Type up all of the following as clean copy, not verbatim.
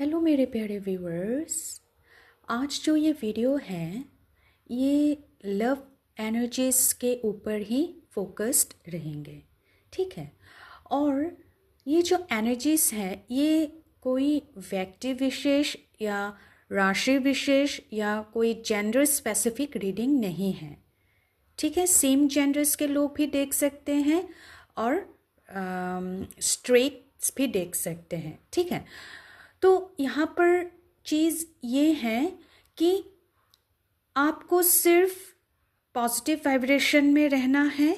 Hello मेरे प्यारे viewers. आज जो ये वीडियो है ये लव एनर्जीज के ऊपर ही फोकस्ड रहेंगे, ठीक है। और ये जो एनर्जीज है ये कोई व्यक्ति विशेष या राशि विशेष या कोई जेंडर स्पेसिफिक रीडिंग नहीं है, ठीक है। सेम जेंडर्स के लोग भी देख सकते हैं और स्ट्रेट्स भी देख सकते हैं, ठीक है। तो यहाँ पर चीज़ ये है कि आपको सिर्फ पॉजिटिव वाइब्रेशन में रहना है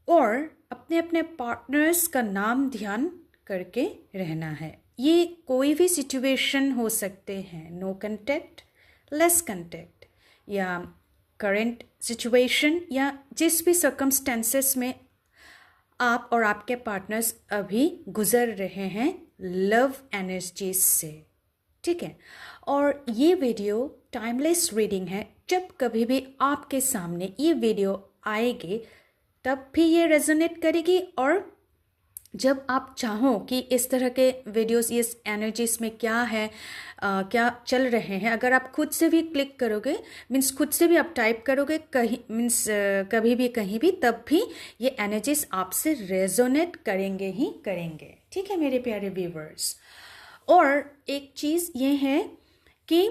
और अपने अपने पार्टनर्स का नाम ध्यान करके रहना है। ये कोई भी सिचुएशन हो सकते हैं, नो कांटेक्ट, लेस कांटेक्ट या करंट सिचुएशन या जिस भी सर्कमस्टेंसेस में आप और आपके पार्टनर्स अभी गुजर रहे हैं लव एनर्जीज से, ठीक है। और ये वीडियो टाइमलेस रीडिंग है। जब कभी भी आपके सामने ये वीडियो आएगी तब भी ये रेजोनेट करेगी, और जब आप चाहो कि इस तरह के वीडियोस इस एनर्जीज में क्या है, क्या चल रहे हैं, अगर आप खुद से भी क्लिक करोगे, मीन्स खुद से भी आप टाइप करोगे कहीं, मीन्स कभी भी कहीं भी, तब भी ये एनर्जीज आपसे रेजोनेट करेंगे ही करेंगे, ठीक है मेरे प्यारे व्यूवर्स। और एक चीज़ ये है कि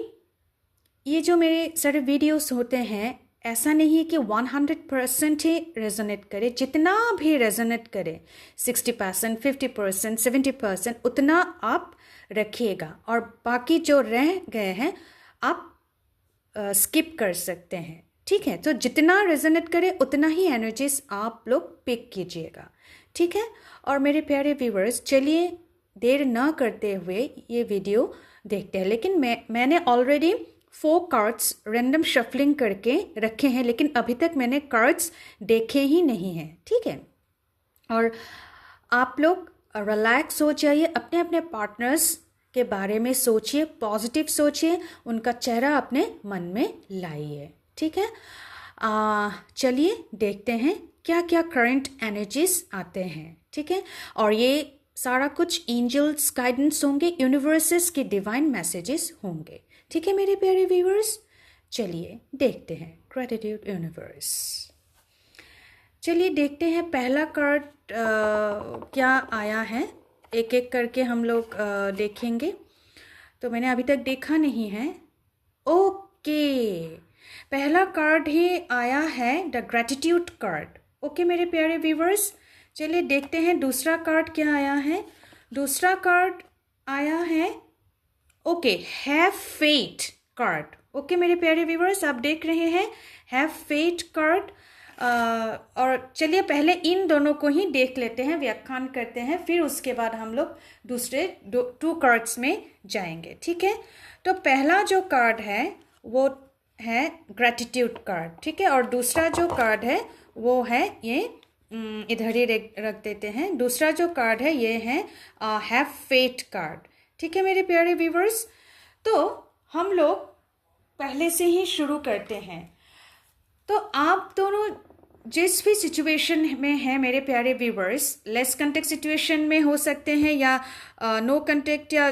ये जो मेरे सारे वीडियोस होते हैं ऐसा नहीं है कि 100% ही रेजोनेट करे। जितना भी रेजोनेट करे 60%, 50%, 70% उतना आप रखिएगा, और बाकी जो रह गए हैं आप स्किप कर सकते हैं, ठीक है। तो जितना रेजोनेट करे उतना ही एनर्जीज आप लोग पिक कीजिएगा, ठीक है। और मेरे प्यारे व्यूवर्स, चलिए देर ना करते हुए ये वीडियो देखते हैं। लेकिन मैंने ऑलरेडी 4 कार्ड्स रैंडम शफलिंग करके रखे हैं, लेकिन अभी तक मैंने कार्ड्स देखे ही नहीं हैं, ठीक है। और आप लोग रिलैक्स हो जाइए, अपने अपने पार्टनर्स के बारे में सोचिए, पॉजिटिव सोचिए, उनका चेहरा अपने मन में लाइए, ठीक है। चलिए देखते हैं क्या क्या करंट एनर्जीज आते हैं, ठीक है। और ये सारा कुछ एंजल्स गाइडेंस होंगे, यूनिवर्सेस के डिवाइन मैसेजेस होंगे, ठीक है मेरे प्यारे व्यूअर्स। चलिए देखते हैं ग्रैटिट्यूड यूनिवर्स। चलिए देखते हैं पहला कार्ड क्या आया है। एक एक करके हम लोग देखेंगे। तो मैंने अभी तक देखा नहीं है। ओके, पहला कार्ड ही आया है द ग्रैटिट्यूड कार्ड। ओके मेरे प्यारे व्यूअर्स, चलिए देखते हैं दूसरा कार्ड क्या आया है। दूसरा कार्ड आया है okay, have fate card. Okay मेरे प्यारे व्यूअर्स, आप देख रहे हैं हैव फेट कार्ड। और चलिए पहले इन दोनों को ही देख लेते हैं, व्याख्यान करते हैं, फिर उसके बाद हम लोग दूसरे 2 कार्ड्स में जाएंगे, ठीक है। तो पहला जो कार्ड है वो है ग्रैटिट्यूड कार्ड, ठीक है। और दूसरा जो कार्ड है वो है ये, इधर ही रख देते हैं। दूसरा जो कार्ड है ये है हैव फेट कार्ड, ठीक है मेरे प्यारे व्यूवर्स। तो हम लोग पहले से ही शुरू करते हैं। तो आप दोनों जिस भी सिचुएशन में हैं मेरे प्यारे व्यूवर्स, लेस कंटेक्ट सिचुएशन में हो सकते हैं या नो कंटेक्ट या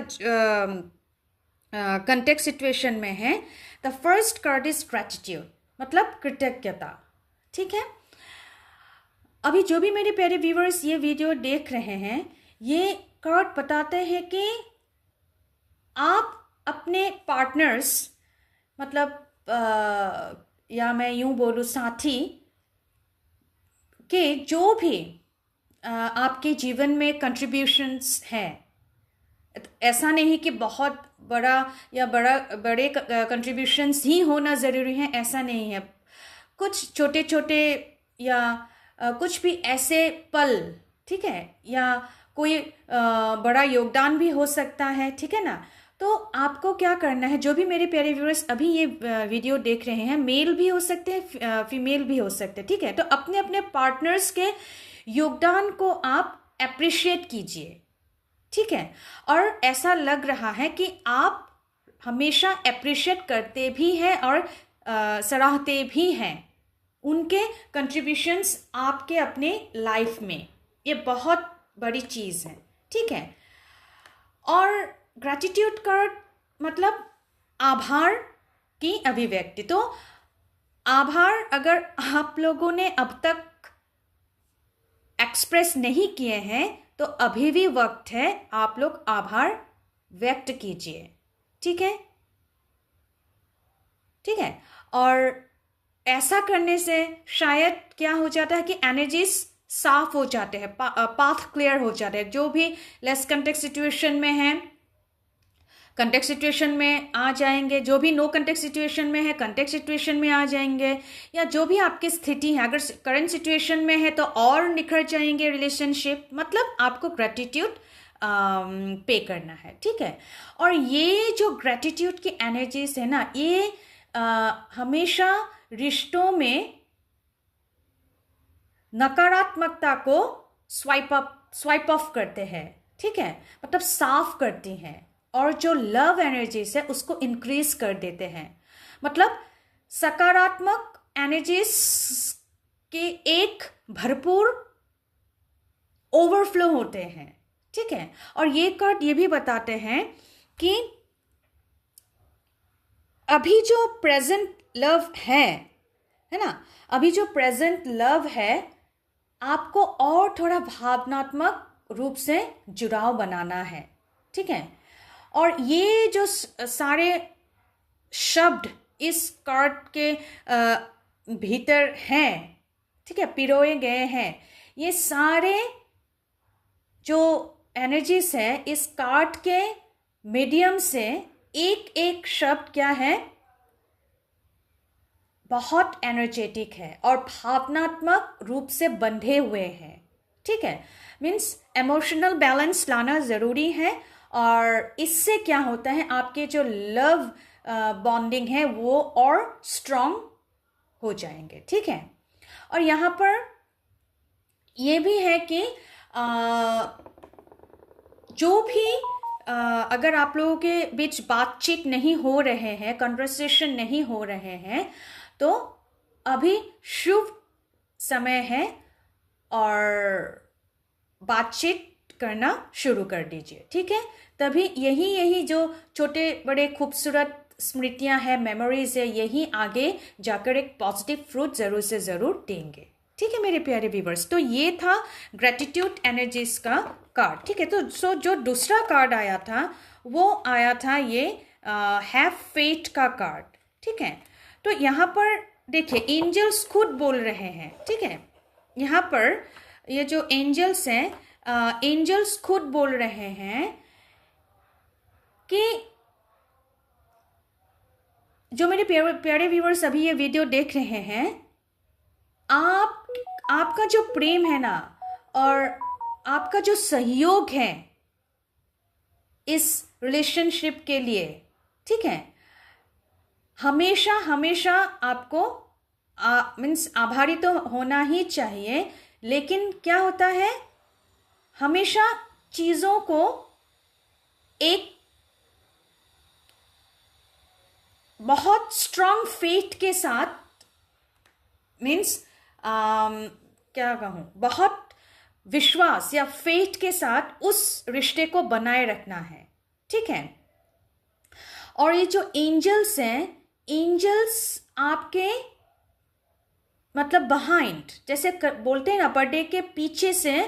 कंटेक्ट सिचुएशन में है, the first card is gratitude, मतलब कृतज्ञता, ठीक है। अभी जो भी मेरे प्यारे व्यूवर्स ये वीडियो देख रहे हैं, ये कार्ड बताते हैं कि आप अपने पार्टनर्स, मतलब या मैं यूं बोलूं साथी के जो भी आपके जीवन में कंट्रीब्यूशंस हैं, ऐसा नहीं कि बहुत बड़ा या बड़े कंट्रीब्यूशंस ही होना ज़रूरी है, ऐसा नहीं है। कुछ छोटे छोटे या कुछ भी ऐसे पल, ठीक है, या कोई बड़ा योगदान भी हो सकता है, ठीक है ना। तो आपको क्या करना है, जो भी मेरे प्यारे व्यूअर्स अभी ये वीडियो देख रहे हैं, मेल भी हो सकते हैं, फीमेल भी हो सकते हैं, ठीक है। तो अपने अपने पार्टनर्स के योगदान को आप अप्रिशिएट कीजिए, ठीक है। और ऐसा लग रहा है कि आप हमेशा अप्रिशिएट करते भी हैं और सराहते भी हैं उनके कंट्रीब्यूशंस आपके अपने लाइफ में। ये बहुत बड़ी चीज़ है, ठीक है। और ग्रैटिट्यूड कार्ड मतलब आभार की अभिव्यक्ति। तो आभार अगर आप लोगों ने अब तक एक्सप्रेस नहीं किए हैं तो अभी भी वक्त है, आप लोग आभार व्यक्त कीजिए। ठीक है, ठीक है। और ऐसा करने से शायद क्या हो जाता है कि एनर्जीज साफ हो जाते हैं, पाथ क्लियर हो जाते हैं। जो भी लेस कंटेक्ट सिचुएशन में है कंटेक्ट सिचुएशन में आ जाएंगे, जो भी नो कंटेक्ट सिचुएशन में है कंटेक्ट सिचुएशन में आ जाएंगे, या जो भी आपकी स्थिति है, अगर करंट सिचुएशन में है तो और निखर जाएंगे रिलेशनशिप। मतलब आपको ग्रेटिट्यूड पे करना है। ठीक है। और ये जो ग्रेटिट्यूड की एनर्जीज है ना, ये हमेशा रिश्तों में नकारात्मकता को स्वाइप ऑफ करते हैं। ठीक है, मतलब साफ करती हैं, और जो लव एनर्जीज है उसको इंक्रीज कर देते हैं। मतलब सकारात्मक एनर्जीज के एक भरपूर ओवरफ्लो होते हैं। ठीक है। और ये कार्ड ये भी बताते हैं कि अभी जो प्रेजेंट लव है ना, अभी जो प्रेजेंट लव है आपको और थोड़ा भावनात्मक रूप से जुड़ाव बनाना है। ठीक है। और ये जो सारे शब्द इस कार्ड के भीतर हैं, ठीक है, पिरोए गए हैं, ये सारे जो एनर्जीज है इस कार्ड के मीडियम से एक एक शब्द क्या है, बहुत एनर्जेटिक है और भावनात्मक रूप से बंधे हुए हैं। ठीक है, मीन्स इमोशनल बैलेंस लाना ज़रूरी है, और इससे क्या होता है आपके जो लव बॉन्डिंग है वो और स्ट्रॉन्ग हो जाएंगे। ठीक है। और यहाँ पर ये भी है कि जो भी अगर आप लोगों के बीच बातचीत नहीं हो रहे हैं, कन्वर्सेशन नहीं हो रहे हैं, तो अभी शुभ समय है और बातचीत करना शुरू कर दीजिए। ठीक है, तभी यही जो छोटे बड़े खूबसूरत स्मृतियां हैं, मेमोरीज है, यही आगे जाकर एक पॉजिटिव फ्रूट ज़रूर से ज़रूर देंगे। ठीक है मेरे प्यारे व्यूवर्स, तो ये था ग्रेटिट्यूड एनर्जीज का कार्ड। ठीक है, तो जो दूसरा कार्ड आया था वो आया था ये हैव फेथ का कार्ड। ठीक है, तो यहाँ पर देखिए एंजल्स खुद बोल रहे हैं। ठीक है, यहाँ पर ये जो एंजल्स हैं, एंजल्स खुद बोल रहे हैं कि जो मेरे प्यारे व्यूवर्स अभी ये वीडियो देख रहे हैं, आपका जो प्रेम है ना और आपका जो सहयोग है इस रिलेशनशिप के लिए, ठीक है, हमेशा हमेशा आपको मीन्स आभारी तो होना ही चाहिए, लेकिन क्या होता है हमेशा चीज़ों को एक बहुत स्ट्रॉन्ग फेथ के साथ, मीन्स क्या कहूँ, बहुत विश्वास या फेथ के साथ उस रिश्ते को बनाए रखना है। ठीक है, और ये जो एंजल्स हैं, एंजल्स आपके मतलब बिहाइंड, जैसे बोलते हैं ना, पर्दे के पीछे से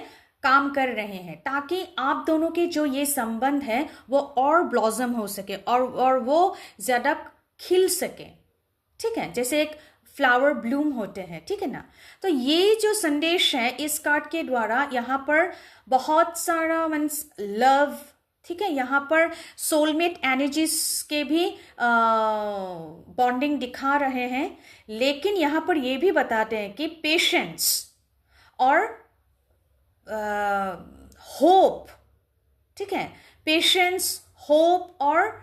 काम कर रहे हैं, ताकि आप दोनों के जो ये संबंध है वो और ब्लॉसम हो सके और वो ज़्यादा खिल सके। ठीक है, जैसे एक फ्लावर ब्लूम होते हैं। ठीक है ना, तो ये जो संदेश है इस कार्ड के द्वारा, यहाँ पर बहुत सारा मीन्स लव, ठीक है, यहाँ पर सोलमेट एनर्जीज के भी बॉन्डिंग दिखा रहे हैं, लेकिन यहाँ पर ये भी बताते हैं कि पेशेंस और होप, ठीक है, पेशेंस, होप, और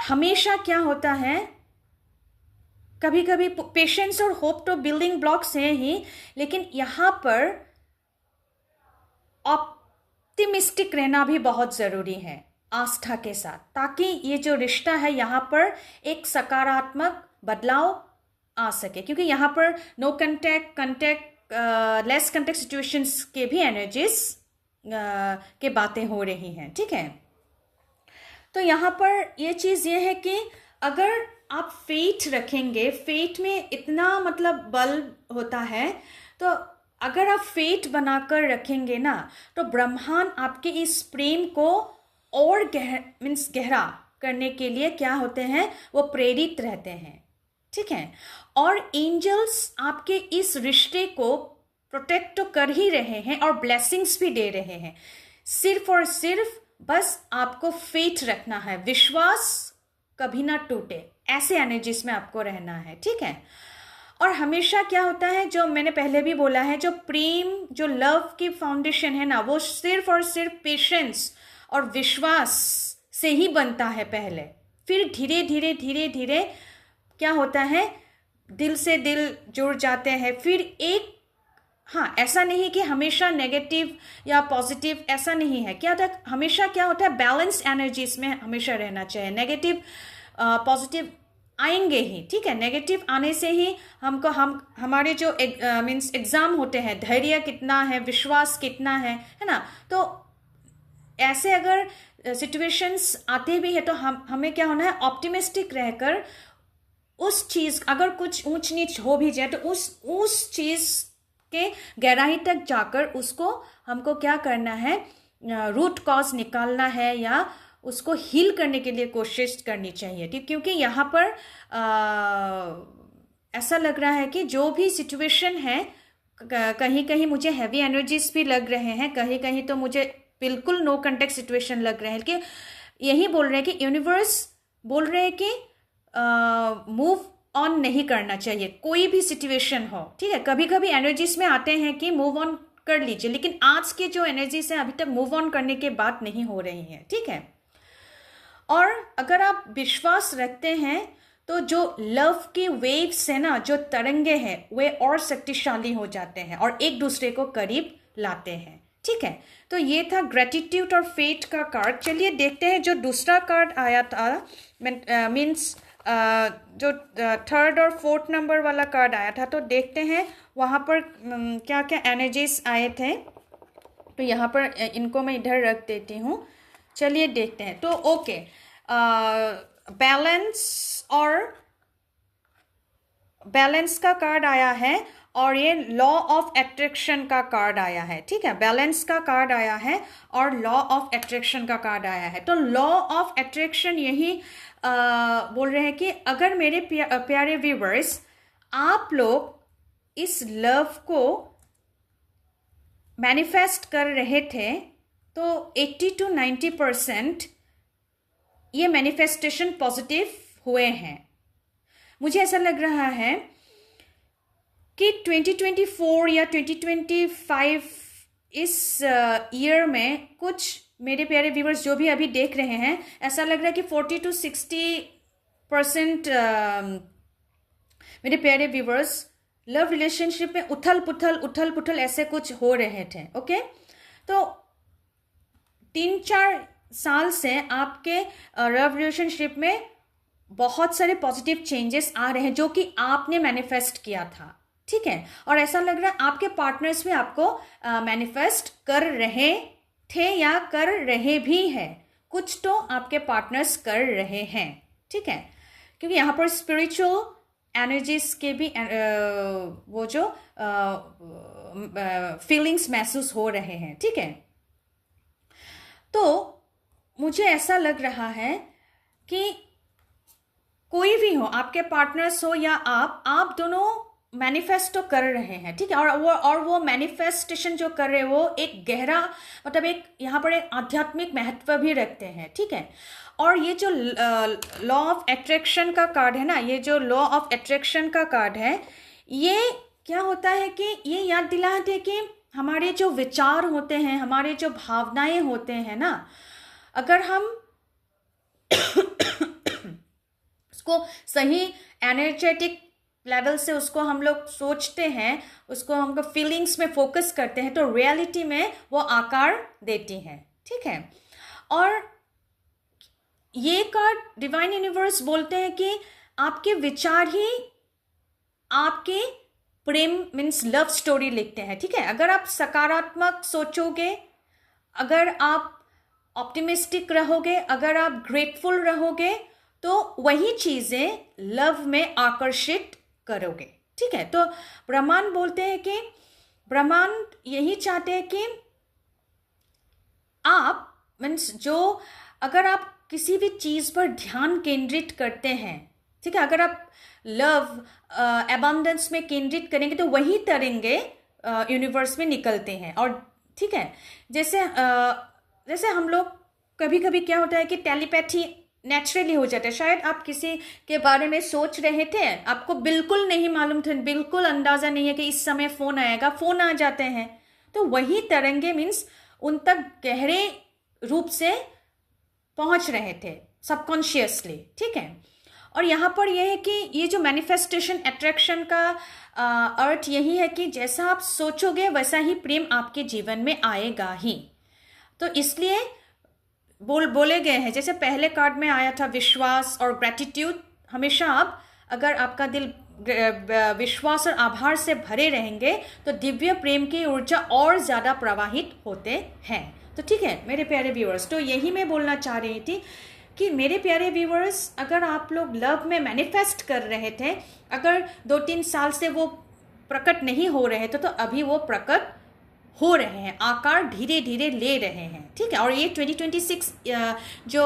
हमेशा क्या होता है, कभी कभी पेशेंस और होप तो बिल्डिंग ब्लॉक्स हैं ही, लेकिन यहाँ पर ऑप्टिमिस्टिक रहना भी बहुत ज़रूरी है आस्था के साथ, ताकि ये जो रिश्ता है यहाँ पर एक सकारात्मक बदलाव आ सके, क्योंकि यहाँ पर no contact less contact situations के भी एनर्जीज के बातें हो रही हैं। ठीक है, तो यहाँ पर ये चीज़ ये है कि अगर आप फेट रखेंगे, फेट में इतना मतलब बल होता है, तो अगर आप फेट बनाकर रखेंगे ना, तो ब्रह्मांड आपके इस प्रेम को और गहरा करने के लिए क्या होते हैं, वो प्रेरित रहते हैं, ठीक है। और एंजल्स आपके इस रिश्ते को प्रोटेक्ट तो कर ही रहे हैं और ब्लेसिंग्स भी दे रहे हैं। सिर्फ और सिर्फ बस आपको फेथ रखना है, विश्वास कभी ना टूटे, ऐसे एनर्जीज में आपको रहना है, ठीक है। और हमेशा क्या होता है, जो मैंने पहले भी बोला है, जो प्रेम, जो लव की फाउंडेशन है ना, वो सिर्फ और सिर्फ पेशेंस और विश्वास से ही बनता है पहले, फिर धीरे धीरे धीरे धीरे क्या होता है, दिल से दिल जुड़ जाते हैं। फिर एक, हाँ, ऐसा नहीं कि हमेशा नेगेटिव या पॉजिटिव, ऐसा नहीं है। क्या था, हमेशा क्या होता है, बैलेंस एनर्जीज में हमेशा रहना चाहिए। नेगेटिव पॉजिटिव आएंगे ही, ठीक है। नेगेटिव आने से ही हमारे जो मीन्स एग्जाम होते हैं, धैर्य कितना है, विश्वास कितना है ना। तो ऐसे अगर सिचुएशंस आते भी है तो हमें क्या होना है, ऑप्टिमिस्टिक रहकर उस चीज, अगर कुछ ऊंच नीच हो भी जाए तो उस चीज के गहराई तक जाकर उसको हमको क्या करना है, रूट कॉज निकालना है या उसको हील करने के लिए कोशिश करनी चाहिए, ठीक। क्योंकि यहाँ पर ऐसा लग रहा है कि जो भी सिचुएशन है, कहीं कहीं मुझे हैवी एनर्जीज भी लग रहे हैं, कहीं कहीं तो मुझे बिल्कुल नो कॉन्टेक्ट सिचुएशन लग रहे हैं, कि यही बोल रहे हैं कि यूनिवर्स बोल रहे हैं कि मूव ऑन नहीं करना चाहिए, कोई भी सिचुएशन हो, ठीक है। कभी कभी एनर्जीज में आते हैं कि मूव ऑन कर लीजिए, लेकिन आज के जो एनर्जीज हैं अभी तक मूव ऑन करने के बात नहीं हो रही हैं, ठीक है। और अगर आप विश्वास रखते हैं तो जो लव के वेव्स है ना, जो तरंगे हैं, वे और शक्तिशाली हो जाते हैं और एक दूसरे को करीब लाते हैं, ठीक है। तो ये था ग्रेटिट्यूड और फेट का कार्ड। चलिए देखते हैं जो दूसरा कार्ड आया था, मीन्स जो थर्ड और फोर्थ नंबर वाला कार्ड आया था। तो देखते हैं वहाँ पर क्या क्या एनर्जीज आए थे। तो यहाँ पर इनको मैं इधर रख देती हूँ। चलिए देखते हैं। तो ओके, बैलेंस का कार्ड आया है और ये लॉ ऑफ अट्रैक्शन का कार्ड आया है, ठीक है। बैलेंस का कार्ड आया है और लॉ ऑफ अट्रैक्शन का कार्ड आया है। तो लॉ ऑफ अट्रैक्शन यही बोल रहे हैं कि अगर मेरे प्यारे व्यूवर्स, आप लोग इस लव को मैनिफेस्ट कर रहे थे तो 80 to 90% ये मैनिफेस्टेशन पॉजिटिव हुए हैं। मुझे ऐसा लग रहा है कि 2024 या 2025 इस ईयर में कुछ मेरे प्यारे व्यूवर्स जो भी अभी देख रहे हैं, ऐसा लग रहा है कि 40 to 60% मेरे प्यारे व्यूवर्स लव रिलेशनशिप में उथल पुथल ऐसे कुछ हो रहे थे, ओके। तो 3-4 साल से आपके लव रिलेशनशिप में बहुत सारे पॉजिटिव चेंजेस आ रहे हैं जो कि आपने मैनिफेस्ट किया था, ठीक है। और ऐसा लग रहा है आपके पार्टनर्स भी आपको मैनिफेस्ट कर रहे थे या कर रहे भी हैं, कुछ तो आपके पार्टनर्स कर रहे हैं, ठीक है। क्योंकि यहाँ पर स्पिरिचुअल एनर्जीज के भी वो जो फीलिंग्स महसूस हो रहे हैं, ठीक है। तो मुझे ऐसा लग रहा है कि कोई भी हो, आपके पार्टनर्स हो या आप दोनों मैनिफेस्ट तो कर रहे हैं, ठीक है। और वो मैनिफेस्टेशन जो कर रहे हैं वो एक गहरा, मतलब एक यहाँ पर एक आध्यात्मिक महत्व भी रखते हैं, ठीक है। और ये जो लॉ ऑफ अट्रैक्शन का कार्ड है ना, ये जो लॉ ऑफ अट्रैक्शन का कार्ड है, ये क्या होता है कि ये याद दिलाते हैं कि हमारे जो विचार होते हैं, हमारे जो भावनाएं होते हैं ना, अगर हम उसको सही एनर्जेटिक लेवल से उसको हम लोग सोचते हैं, उसको हमको फीलिंग्स में फोकस करते हैं, तो रियलिटी में वो आकार देती हैं, ठीक है। और ये कार्ड डिवाइन यूनिवर्स बोलते हैं कि आपके विचार ही आपके प्रेम मीन्स लव स्टोरी लिखते हैं, ठीक है। अगर आप सकारात्मक सोचोगे, अगर आप ऑप्टिमिस्टिक रहोगे, अगर आप ग्रेटफुल रहोगे, तो वही चीजें लव में आकर्षित करोगे। ठीक है, तो ब्रह्मांड बोलते हैं कि ब्रह्मांड यही चाहते हैं कि आप मीन्स जो अगर आप किसी भी चीज पर ध्यान केंद्रित करते हैं, ठीक है, अगर आप लव अबंडेंस में केंद्रित करेंगे तो वही तरंगे यूनिवर्स में निकलते हैं। और ठीक है, जैसे हम लोग कभी कभी क्या होता है कि टेलीपैथी नेचुरली हो जाता है। शायद आप किसी के बारे में सोच रहे थे, आपको बिल्कुल नहीं मालूम था, बिल्कुल अंदाजा नहीं है कि इस समय फोन आएगा, फोन आ जाते हैं। तो वही तरंगे मीन्स उन तक गहरे रूप से पहुंच रहे थे सबकॉन्शियसली। ठीक है, और यहाँ पर यह है कि ये जो मैनिफेस्टेशन अट्रैक्शन का अर्थ यही है कि जैसा आप सोचोगे वैसा ही प्रेम आपके जीवन में आएगा ही। तो इसलिए बोले गए हैं, जैसे पहले कार्ड में आया था विश्वास और ग्रेटिट्यूड। हमेशा आप अगर आपका दिल विश्वास और आभार से भरे रहेंगे तो दिव्य प्रेम की ऊर्जा और ज़्यादा प्रवाहित होते हैं। तो ठीक है मेरे प्यारे व्यूअर्स, तो यही मैं बोलना चाह रही थी कि मेरे प्यारे व्यूअर्स, अगर आप लोग लव में मैनिफेस्ट कर रहे थे, अगर 2-3 साल से वो प्रकट नहीं हो रहे थे, तो अभी वो प्रकट हो रहे हैं, आकार धीरे धीरे ले रहे हैं। ठीक है, और ये 2026 जो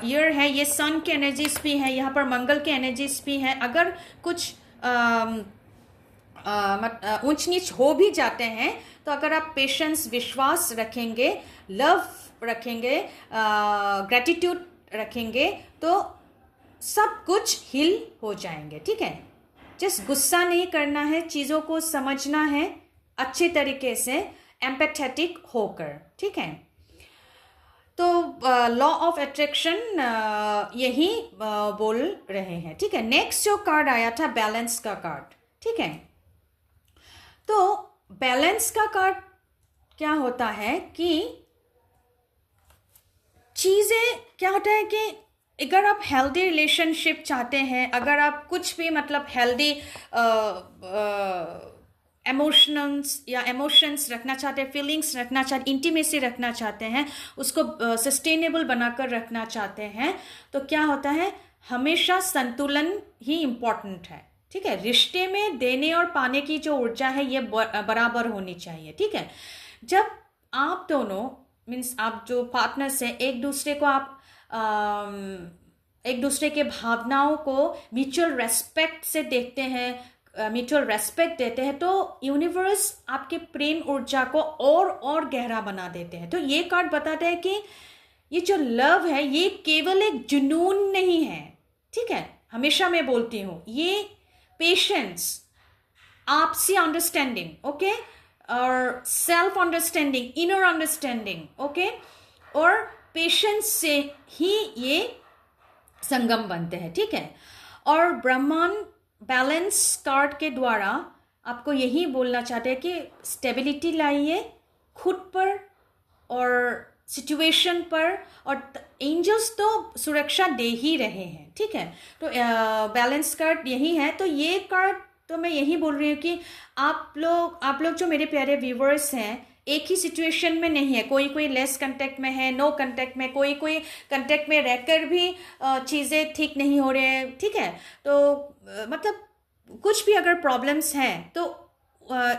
ईयर है, ये सन के एनर्जीज भी है, यहाँ पर मंगल के एनर्जीज भी हैं। अगर कुछ ऊंच नीच हो भी जाते हैं, तो अगर आप पेशेंस, विश्वास रखेंगे, लव रखेंगे, ग्रेटिट्यूड रखेंगे, तो सब कुछ हिल हो जाएंगे। ठीक है, जस्ट गुस्सा नहीं करना है, चीज़ों को समझना है अच्छे तरीके से, एम्पैथेटिक होकर। ठीक है, तो लॉ ऑफ अट्रैक्शन यही बोल रहे हैं। ठीक है, नेक्स्ट जो कार्ड आया था बैलेंस का कार्ड। ठीक है, तो बैलेंस का कार्ड क्या होता है कि चीज़ें क्या होता है कि अगर आप हेल्दी रिलेशनशिप चाहते हैं, अगर आप कुछ भी मतलब हेल्दी इमोशंस रखना चाहते हैं, फीलिंग्स रखना चाहते, इंटीमेसी रखना चाहते हैं, उसको सस्टेनेबल बनाकर रखना चाहते हैं, तो क्या होता है, हमेशा संतुलन ही इम्पॉर्टेंट है। ठीक है, रिश्ते में देने और पाने की जो ऊर्जा है ये बराबर होनी चाहिए। ठीक है, जब आप दोनों मीन्स आप जो पार्टनर्स हैं, एक दूसरे को आप एक दूसरे के भावनाओं को म्यूचुअल रेस्पेक्ट से देखते हैं, म्यूचुअल रेस्पेक्ट देते हैं, तो यूनिवर्स आपके प्रेम ऊर्जा को और गहरा बना देते हैं। तो ये कार्ड बताता है कि ये जो लव है ये केवल एक जुनून नहीं है। ठीक है, हमेशा मैं बोलती हूँ, ये पेशेंस, आपसी अंडरस्टैंडिंग, ओके, और self understanding, inner understanding, okay, और पेशेंस से ही ये संगम बनते हैं। ठीक है, और ब्रह्मांड बैलेंस कार्ड के द्वारा आपको यही बोलना चाहते हैं कि स्टेबिलिटी लाइए खुद पर और सिचुएशन पर, और एंजल्स तो सुरक्षा दे ही रहे हैं। ठीक है, तो बैलेंस कार्ड यही है। तो ये कार्ड तो मैं यही बोल रही हूँ कि आप लोग जो मेरे प्यारे व्यूवर्स हैं, एक ही सिचुएशन में नहीं है, कोई लेस कांटेक्ट में है, नो कांटेक्ट में, कोई कांटेक्ट में रहकर भी चीज़ें ठीक नहीं हो रहे हैं। ठीक है, तो मतलब कुछ भी अगर प्रॉब्लम्स हैं तो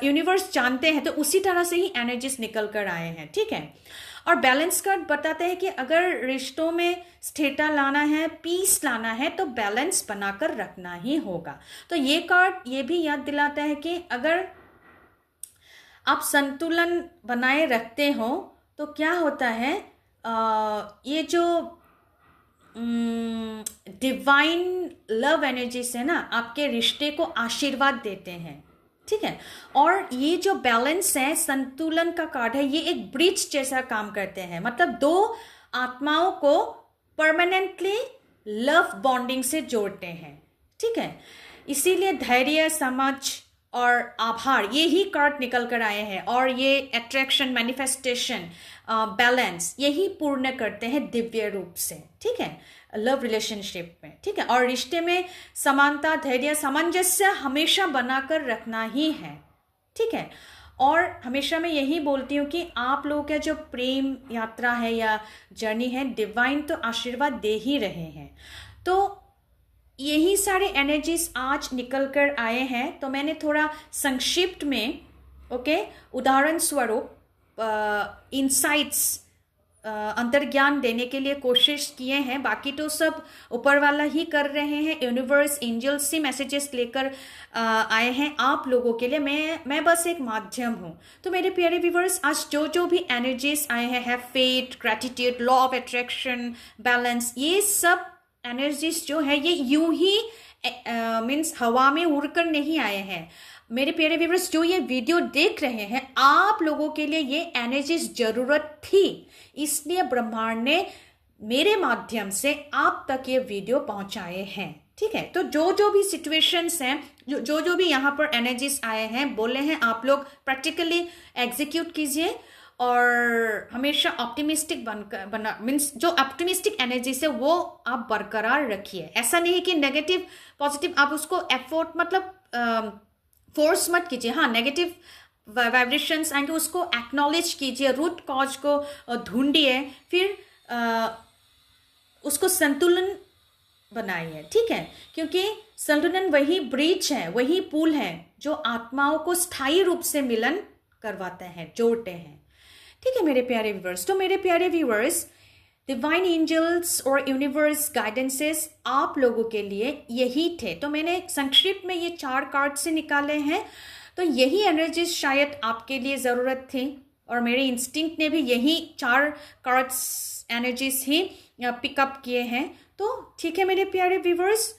यूनिवर्स जानते हैं, तो उसी तरह से ही एनर्जीज निकल कर आए हैं। ठीक है, और बैलेंस कार्ड बताते हैं कि अगर रिश्तों में स्थिरता लाना है, पीस लाना है, तो बैलेंस बनाकर रखना ही होगा। तो ये कार्ड ये भी याद दिलाता है कि अगर आप संतुलन बनाए रखते हो तो क्या होता है, ये जो डिवाइन लव एनर्जीज है ना, आपके रिश्ते को आशीर्वाद देते हैं। ठीक है, और ये जो बैलेंस है, संतुलन का कार्ड है, ये एक ब्रिज जैसा काम करते हैं, मतलब दो आत्माओं को परमानेंटली लव बॉन्डिंग से जोड़ते हैं। ठीक है, इसीलिए धैर्य, समझ और आभार ये ही कार्ड निकल कर आए हैं, और ये अट्रैक्शन, मैनिफेस्टेशन, बैलेंस यही पूर्ण करते हैं दिव्य रूप से। ठीक है, लव रिलेशनशिप में। ठीक है, और रिश्ते में समानता, धैर्य, सामंजस्य हमेशा बनाकर रखना ही है। ठीक है, और हमेशा मैं यही बोलती हूँ कि आप लोगों का जो प्रेम यात्रा है या जर्नी है, डिवाइन तो आशीर्वाद दे ही रहे हैं। तो यही सारे एनर्जीज आज निकल कर आए हैं। तो मैंने थोड़ा संक्षिप्त में उदाहरण स्वरूप इंसाइट्स अंतर्ज्ञान देने के लिए कोशिश किए हैं। बाकी तो सब ऊपर वाला ही कर रहे हैं। यूनिवर्स एंजल्स से मैसेजेस लेकर आए हैं आप लोगों के लिए। मैं बस एक माध्यम हूँ। तो मेरे प्यारे व्यूवर्स, आज जो भी एनर्जीज आए हैं, fate, gratitude, law of attraction, balance, ये सब एनर्जीज जो है ये यूं ही मीन्स हवा में उड़कर नहीं आए हैं। मेरे प्यारे व्यूवर्स, जो ये वीडियो देख रहे हैं, आप लोगों के लिए ये एनर्जीज जरूरत थी, इसलिए ब्रह्मांड ने मेरे माध्यम से आप तक ये वीडियो पहुंचाए हैं। ठीक है, तो जो भी सिचुएशंस हैं, जो भी यहाँ पर एनर्जीज आए हैं, बोले हैं, आप लोग प्रैक्टिकली एग्जीक्यूट कीजिए और हमेशा ऑप्टिमिस्टिक बना मीन्स जो ऑप्टिमिस्टिक एनर्जी से वो आप बरकरार रखिए। ऐसा नहीं कि नेगेटिव पॉजिटिव आप उसको एफोर्ट मतलब फोर्स मत कीजिए। हाँ, नेगेटिव वाइब्रेशंस आएंगे, उसको एक्नॉलेज कीजिए, रूट कॉज को ढूंढिए, फिर उसको संतुलन बनाइए। ठीक है, क्योंकि संतुलन वही ब्रिज है, वही पुल है जो आत्माओं को स्थायी रूप से मिलन करवाते हैं, जोड़ते हैं। ठीक है मेरे प्यारे व्यूवर्स, तो मेरे प्यारे व्यूवर्स, डिवाइन एंजल्स और यूनिवर्स गाइडेंसेस आप लोगों के लिए यही थे। तो मैंने संक्षिप्त में ये 4 कार्ड से निकाले हैं। तो यही एनर्जीज शायद आपके लिए ज़रूरत थी और मेरे इंस्टिंक्ट ने भी यही 4 कार्ड्स एनर्जीज ही पिकअप किए हैं। तो ठीक है मेरे प्यारे व्यूवर्स,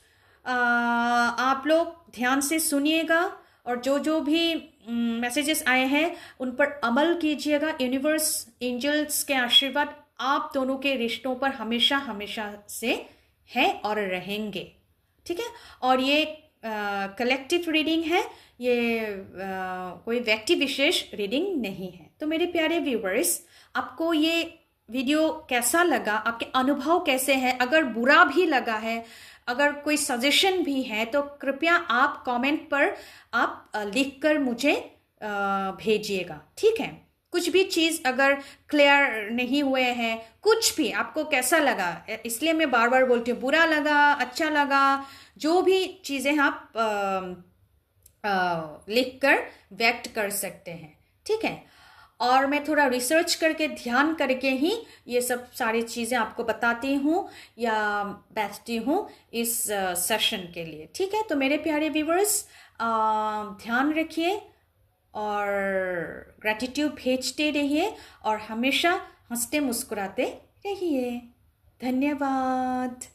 आप लोग ध्यान से सुनिएगा और जो भी मैसेजेस आए हैं उन पर अमल कीजिएगा। यूनिवर्स एंजल्स के आशीर्वाद आप दोनों के रिश्तों पर हमेशा हमेशा से है और रहेंगे। ठीक है, और ये कलेक्टिव रीडिंग है, ये कोई व्यक्ति विशेष रीडिंग नहीं है। तो मेरे प्यारे व्यूवर्स, आपको ये वीडियो कैसा लगा, आपके अनुभव कैसे हैं? अगर बुरा भी लगा है, अगर कोई सजेशन भी है, तो कृपया आप कमेंट पर आप लिखकर मुझे भेजिएगा। ठीक है, कुछ भी चीज़ अगर क्लियर नहीं हुए हैं, कुछ भी आपको कैसा लगा, इसलिए मैं बार बार बोलती हूँ, बुरा लगा, अच्छा लगा, जो भी चीज़ें आप लिखकर व्यक्त कर सकते हैं। ठीक है, और मैं थोड़ा रिसर्च करके ध्यान करके ही ये सब सारी चीज़ें आपको बताती हूँ या बैठती हूँ इस सेशन के लिए। ठीक है, तो मेरे प्यारे व्यूवर्स, ध्यान रखिए और ग्रैटिट्यूड भेजते रहिए और हमेशा हंसते मुस्कुराते रहिए। धन्यवाद।